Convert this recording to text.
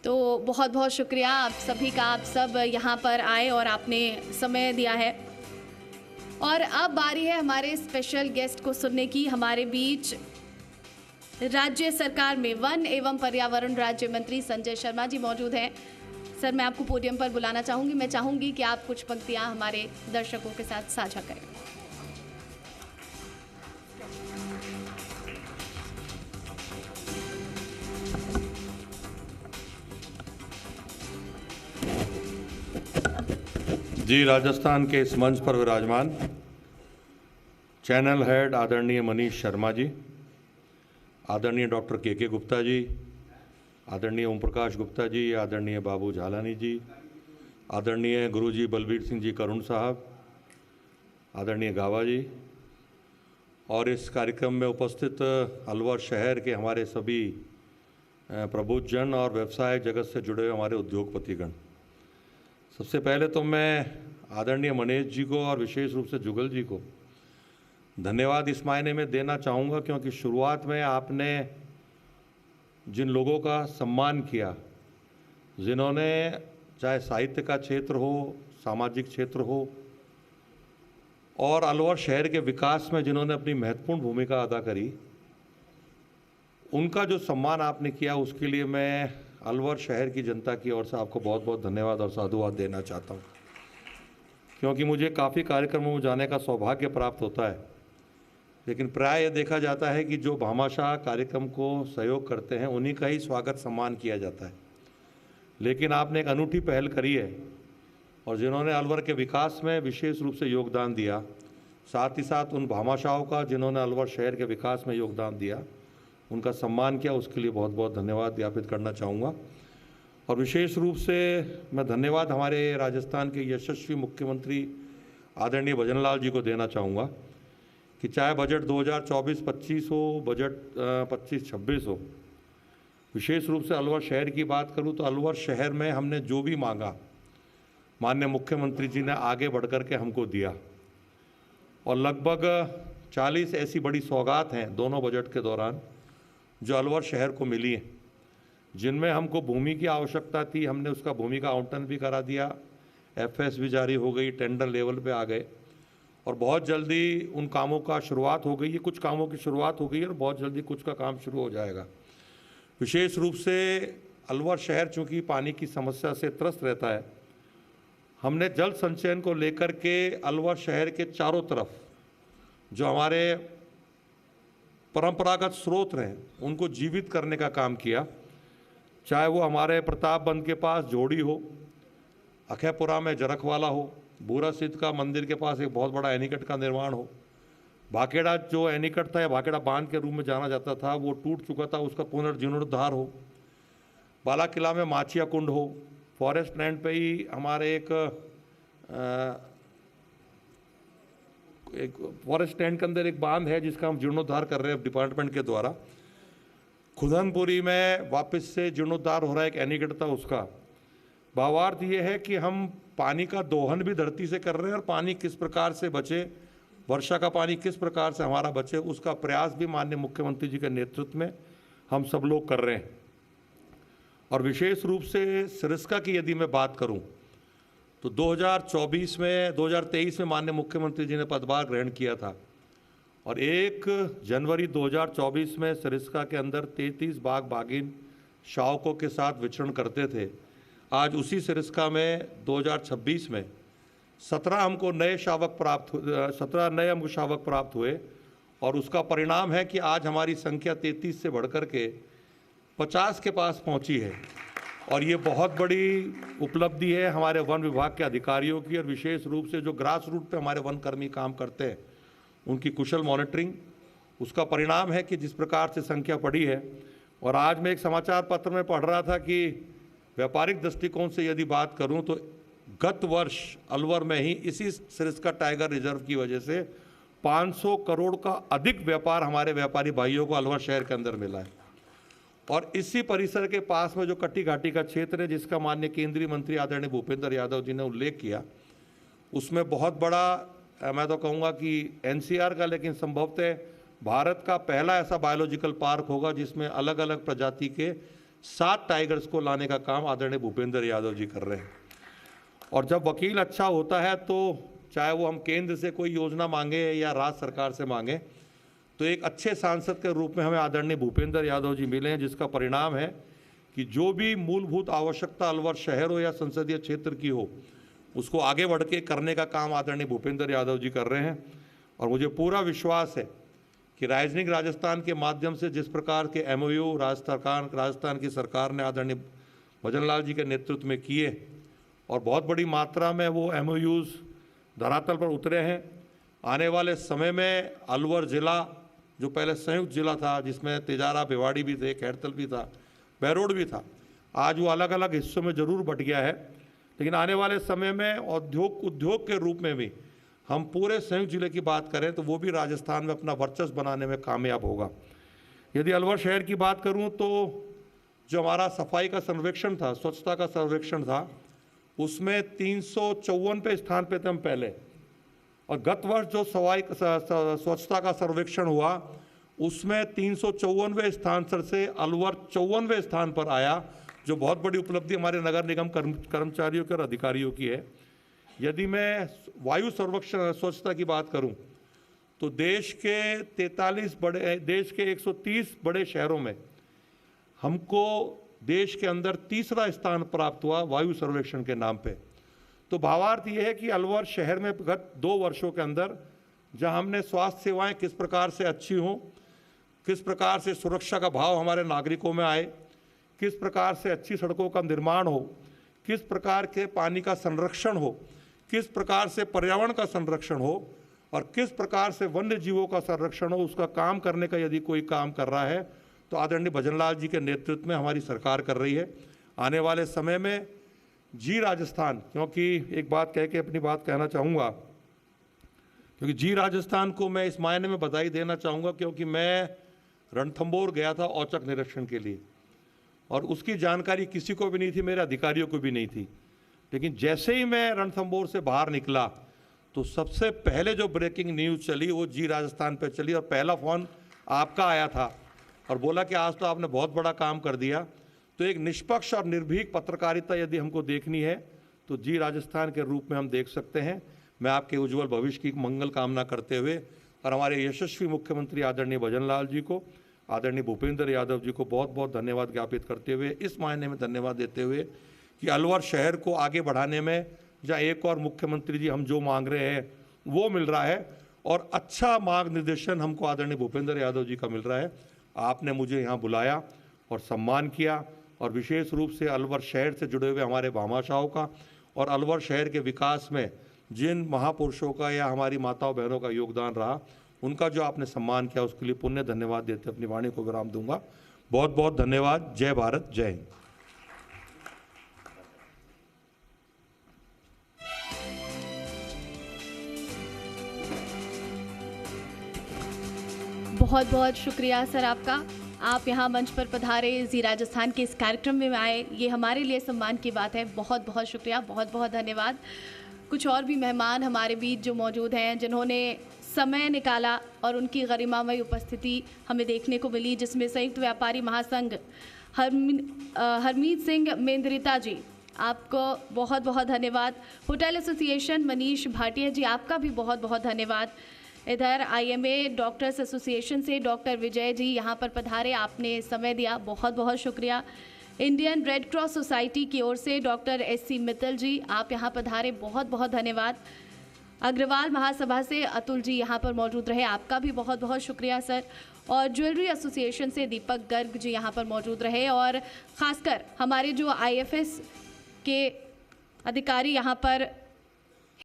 तो बहुत बहुत शुक्रिया आप सभी का, आप सब यहाँ पर आए और आपने समय दिया है। और अब बारी है हमारे स्पेशल गेस्ट को सुनने की। हमारे बीच राज्य सरकार में वन एवं पर्यावरण राज्य मंत्री संजय शर्मा जी मौजूद हैं। सर, मैं आपको पोडियम पर बुलाना चाहूँगी। मैं चाहूँगी कि आप कुछ पंक्तियाँ हमारे दर्शकों के साथ साझा करें। जी, राजस्थान के इस मंच पर विराजमान चैनल हेड आदरणीय मनीष शर्मा जी, आदरणीय डॉक्टर के गुप्ता जी, आदरणीय ओम प्रकाश गुप्ता जी, आदरणीय बाबू झालानी जी, आदरणीय गुरुजी बलबीर सिंह जी करुण साहब, आदरणीय गावा जी, और इस कार्यक्रम में उपस्थित अलवर शहर के हमारे सभी प्रबुद्धजन और व्यवसाय जगत से जुड़े हुए हमारे उद्योगपतिगण। सबसे पहले तो मैं आदरणीय मनीष जी को और विशेष रूप से जुगल जी को धन्यवाद इस मायने में देना चाहूँगा क्योंकि शुरुआत में आपने जिन लोगों का सम्मान किया, जिन्होंने चाहे साहित्य का क्षेत्र हो, सामाजिक क्षेत्र हो और अलवर शहर के विकास में जिन्होंने अपनी महत्वपूर्ण भूमिका अदा करी, उनका जो सम्मान आपने किया उसके लिए मैं अलवर शहर की जनता की ओर से आपको बहुत बहुत धन्यवाद और साधुवाद देना चाहता हूँ। क्योंकि मुझे काफ़ी कार्यक्रमों में जाने का सौभाग्य प्राप्त होता है, लेकिन प्राय यह देखा जाता है कि जो भामाशाह कार्यक्रम को सहयोग करते हैं उन्हीं का ही स्वागत सम्मान किया जाता है। लेकिन आपने एक अनूठी पहल करी है और जिन्होंने अलवर के विकास में विशेष रूप से योगदान दिया, साथ ही साथ उन भामाशाहों का जिन्होंने अलवर शहर के विकास में योगदान दिया, उनका सम्मान किया, उसके लिए बहुत बहुत धन्यवाद ज्ञापित करना चाहूँगा। और विशेष रूप से मैं धन्यवाद हमारे राजस्थान के यशस्वी मुख्यमंत्री आदरणीय भजनलाल जी को देना चाहूँगा कि चाहे बजट 2024-25 हो, बजट 25-26 हो, विशेष रूप से अलवर शहर की बात करूँ तो अलवर शहर में हमने जो भी मांगा माननीय मुख्यमंत्री जी ने आगे बढ़ कर के हमको दिया और लगभग 40 ऐसी बड़ी सौगात हैं दोनों बजट के दौरान जो अलवर शहर को मिली हैं, जिनमें हमको भूमि की आवश्यकता थी, हमने उसका भूमि का आवंटन भी करा दिया, एफएस भी जारी हो गई, टेंडर लेवल पे आ गए और बहुत जल्दी उन कामों का शुरुआत हो गई है। कुछ कामों की शुरुआत हो गई है और बहुत जल्दी कुछ का काम शुरू हो जाएगा। विशेष रूप से अलवर शहर चूँकि पानी की समस्या से त्रस्त रहता है, हमने जल संचयन को लेकर के अलवर शहर के चारों तरफ जो हमारे परंपरागत स्रोत हैं उनको जीवित करने का काम किया। चाहे वो हमारे प्रतापबंद के पास जोड़ी हो, अखैपुरा में जरखवाला हो, बूरा सिद्ध का मंदिर के पास एक बहुत बड़ा एनीकट का निर्माण हो, भाखेड़ा जो एनीकट था या भाखेड़ा बांध के रूप में जाना जाता था वो टूट चुका था, उसका पुनर्जीर्णोद्धार हो, बाला किला में माचिया कुंड हो, फॉरेस्ट लैंड पे ही हमारे एक फॉरेस्ट लैंड के अंदर एक बांध है जिसका हम जीर्णोद्धार कर रहे हैं डिपार्टमेंट के द्वारा, खुदनपुरी में वापस से जीर्णोद्धार हो रहा है एक एनीकट था उसका। भावार्थ ये है कि हम पानी का दोहन भी धरती से कर रहे हैं और पानी किस प्रकार से बचे, वर्षा का पानी किस प्रकार से हमारा बचे, उसका प्रयास भी माननीय मुख्यमंत्री जी के नेतृत्व में हम सब लोग कर रहे हैं। और विशेष रूप से सिरस्का की यदि मैं बात करूं तो 2023 में माननीय मुख्यमंत्री जी ने पदभार ग्रहण किया था और 1 जनवरी 2024 में सिरस्का के अंदर 33 बाघ बाघिन शावकों के साथ विचरण करते थे। आज उसी सिरस्का में 2026 में 17 हमको नए शावक प्राप्त हुए और उसका परिणाम है कि आज हमारी संख्या 33 से बढ़कर के 50 के पास पहुंची है। और ये बहुत बड़ी उपलब्धि है हमारे वन विभाग के अधिकारियों की और विशेष रूप से जो ग्रास रूट पे हमारे वन कर्मी काम करते हैं उनकी कुशल मॉनिटरिंग, उसका परिणाम है कि जिस प्रकार से संख्या बढ़ी है। और आज मैं एक समाचार पत्र में पढ़ रहा था कि व्यापारिक दृष्टिकोण से यदि बात करूं तो गत वर्ष अलवर में ही इसी सिरस्का टाइगर रिजर्व की वजह से 500 करोड़ का अधिक व्यापार हमारे व्यापारी भाइयों को अलवर शहर के अंदर मिला है। और इसी परिसर के पास में जो कट्टी घाटी का क्षेत्र है जिसका माननीय केंद्रीय मंत्री आदरणीय भूपेंद्र यादव जी ने उल्लेख किया, उसमें बहुत बड़ा मैं तो कहूँगा कि एनसीआर का, लेकिन संभवतः भारत का पहला ऐसा बायोलॉजिकल पार्क होगा जिसमें अलग अलग प्रजाति के 7 टाइगर्स को लाने का काम आदरणीय भूपेंद्र यादव जी कर रहे हैं। और जब वकील अच्छा होता है तो चाहे वो हम केंद्र से कोई योजना मांगे या राज्य सरकार से मांगे, तो एक अच्छे सांसद के रूप में हमें आदरणीय भूपेंद्र यादव जी मिले हैं, जिसका परिणाम है कि जो भी मूलभूत आवश्यकता अलवर शहर हो या संसदीय क्षेत्र की हो, उसको आगे बढ़ के करने का काम आदरणीय भूपेंद्र यादव जी कर रहे हैं। और मुझे पूरा विश्वास है कि राइजिंग राजस्थान के माध्यम से जिस प्रकार के MOU राजस्थान की सरकार ने आदरणीय भजन लाल जी के नेतृत्व में किए और बहुत बड़ी मात्रा में वो MOUs धरातल पर उतरे हैं, आने वाले समय में अलवर जिला जो पहले संयुक्त जिला था, जिसमें तेजारा भिवाड़ी भी थे, खैरतल भी था, बहरोड भी था, आज वो अलग अलग हिस्सों में जरूर बट गया है, लेकिन आने वाले समय में उद्योग के रूप में भी हम पूरे संयुक्त जिले की बात करें तो वो भी राजस्थान में अपना वर्चस्व बनाने में कामयाब होगा। यदि अलवर शहर की बात करूं तो जो हमारा सफाई का सर्वेक्षण था, स्वच्छता का सर्वेक्षण था, उसमें 354वें स्थान पे थे हम पहले, और गत वर्ष जो स्वच्छता का सर्वेक्षण हुआ उसमें 354वें स्थान से अलवर 54वें स्थान पर आया, जो बहुत बड़ी उपलब्धि हमारे नगर निगम कर्मचारियों के और अधिकारियों की है। यदि मैं वायु सर्वेक्षण स्वच्छता की बात करूं तो देश के 130 बड़े शहरों में हमको देश के अंदर तीसरा स्थान प्राप्त हुआ वायु सर्वेक्षण के नाम पे। तो भावार्थ ये है कि अलवर शहर में गत 2 वर्षों के अंदर जहां हमने स्वास्थ्य सेवाएं किस प्रकार से अच्छी हों, किस प्रकार से सुरक्षा का भाव हमारे नागरिकों में आए, किस प्रकार से अच्छी सड़कों का निर्माण हो, किस प्रकार के पानी का संरक्षण हो, किस प्रकार से पर्यावरण का संरक्षण हो और किस प्रकार से वन्य जीवों का संरक्षण हो, उसका काम करने का यदि कोई काम कर रहा है तो आदरणीय भजन लाल जी के नेतृत्व में हमारी सरकार कर रही है। आने वाले समय में जी राजस्थान, क्योंकि एक बात कह के अपनी बात कहना चाहूँगा, क्योंकि जी राजस्थान को मैं इस मायने में बधाई देना चाहूँगा क्योंकि मैं रणथंभौर गया था औचक निरीक्षण के लिए और उसकी जानकारी किसी को भी नहीं थी, मेरे अधिकारियों को भी नहीं थी। लेकिन जैसे ही मैं रणथंभौर से बाहर निकला तो सबसे पहले जो ब्रेकिंग न्यूज़ चली वो जी राजस्थान पे चली और पहला फ़ोन आपका आया था और बोला कि आज तो आपने बहुत बड़ा काम कर दिया। तो एक निष्पक्ष और निर्भीक पत्रकारिता यदि हमको देखनी है तो जी राजस्थान के रूप में हम देख सकते हैं। मैं आपके उज्जवल भविष्य की मंगल कामना करते हुए और हमारे यशस्वी मुख्यमंत्री आदरणीय भजन लाल जी को, आदरणीय भूपेंद्र यादव जी को बहुत बहुत धन्यवाद ज्ञापित करते हुए, इस मायने में धन्यवाद देते हुए कि अलवर शहर को आगे बढ़ाने में जहाँ एक और मुख्यमंत्री जी हम जो मांग रहे हैं वो मिल रहा है और अच्छा मार्गनिर्देशन हमको आदरणीय भूपेंद्र यादव जी का मिल रहा है। आपने मुझे यहाँ बुलाया और सम्मान किया और विशेष रूप से अलवर शहर से जुड़े हुए हमारे भामाशाहों का और अलवर शहर के विकास में जिन महापुरुषों का या हमारी माताओं बहनों का योगदान रहा, उनका जो आपने सम्मान किया उसके लिए पुण्य धन्यवाद देते अपनी वाणी को विराम दूंगा। बहुत बहुत धन्यवाद। जय भारत, जय हिंद। बहुत बहुत शुक्रिया सर आपका। आप यहाँ मंच पर पधारे, जी राजस्थान के इस कार्यक्रम में आए, ये हमारे लिए सम्मान की बात है। बहुत बहुत शुक्रिया, बहुत बहुत धन्यवाद। कुछ और भी मेहमान हमारे बीच जो मौजूद हैं जिन्होंने समय निकाला और उनकी गरिमामय उपस्थिति हमें देखने को मिली, जिसमें संयुक्त व्यापारी महासंघ हरमीत सिंह मेंद्रिता जी, आपको बहुत बहुत धन्यवाद। होटल एसोसिएशन मनीष भाटिया जी, आपका भी बहुत बहुत धन्यवाद। इधर IMA डॉक्टर्स एसोसिएशन से डॉक्टर विजय जी यहाँ पर पधारे, आपने समय दिया, बहुत बहुत शुक्रिया। इंडियन रेड क्रॉस सोसाइटी की ओर से डॉक्टर SC मित्तल जी, आप यहाँ पधारे, बहुत बहुत धन्यवाद। अग्रवाल महासभा से अतुल जी यहाँ पर मौजूद रहे, आपका भी बहुत बहुत शुक्रिया सर। और ज्वेलरी एसोसिएशन से दीपक गर्ग जी यहाँ पर मौजूद रहे और ख़ासकर हमारे जो IFS के अधिकारी यहाँ पर